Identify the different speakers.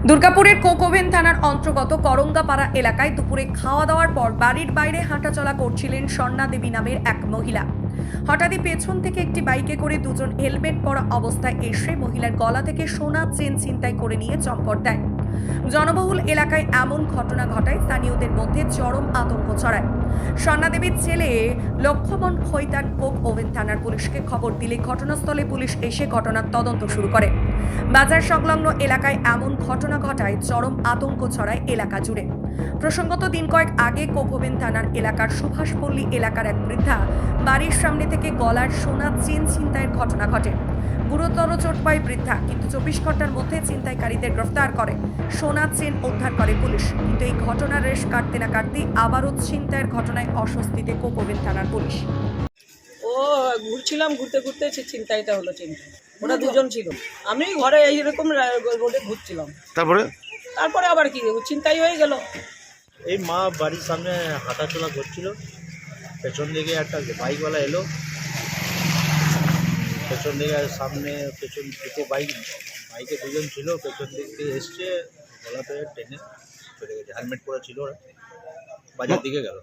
Speaker 1: দুর্গাপুরের কোকোভেন থানার অন্তর্গত করঙ্গাপাড়া এলাকায় দুপুরে খাওয়া দাওয়ার পর বাড়ির বাইরে হাঁটাচলা করছিলেন স্বর্ণা দেবী নামের এক মহিলা। হঠাৎই পেছন থেকে একটি বাইকে করে দুজন হেলমেট পরা অবস্থায় এসে মহিলার গলা থেকে সোনা চেন ছিনতাই করে নিয়ে চম্পট দেয়। জনবহুল এলাকায় এমন ঘটনা ঘটায় স্থানীয়দের মধ্যে চরম আতঙ্ক ছড়ায়। স্বর্ণা দেবীর ছেলে লক্ষ্মণ খৈতান কোক ওভেন থানার পুলিশকে খবর দিলে ঘটনাস্থলে পুলিশ এসে ঘটনার তদন্ত শুরু করে। বাজার সংলগ্ন এলাকায় এমন ঘটনা ঘটায় চরম আতঙ্ক ছড়ায় এলাকা জুড়ে। প্রসঙ্গত দিন কয়েক আগে কোক ওভেন থানার এলাকার সুভাষপল্লী এলাকার এক বৃদ্ধা বাড়ির সামনে থেকে গলার সোনা চেন ছিনতাইয়ের ঘটনা ঘটে। গুরুতর চোট পায় বৃদ্ধা, কিন্তু 24 ঘন্টার মধ্যে ছিনতাইকারীদের গ্রেফতার করে সোনা চেন উদ্ধার করে পুলিশ। কিন্তু এই ঘটনার রেশ কাটতে না কাটতেই আবারও ছিনতাইয়ের ঘটনায় অস্বস্তিতে কোক ওভেন থানার পুলিশ।
Speaker 2: ও ঘুরছিলাম, ঘুরতে ঘুরতে ছিনতাইটা হলো। ওরা দুজন ছিল, আমি ঘরে এইরকম রোডে ঘুরছিলাম। তারপরে আবার কি ছিনতাই হয়ে গেল।
Speaker 3: এই মা বাড়ির সামনে হাঁটাচলা করছিল, পেছন দিকে একটা বাইকওয়ালা এলো, পেছন দিকে সামনে পেছন দুটো বাইকে দুজন ছিল, পেছন দিক থেকে এসছে, গলাতে টেনে চলে গেছে। হেলমেট পরা ছিল, ওরা বাজার দিকে গেল।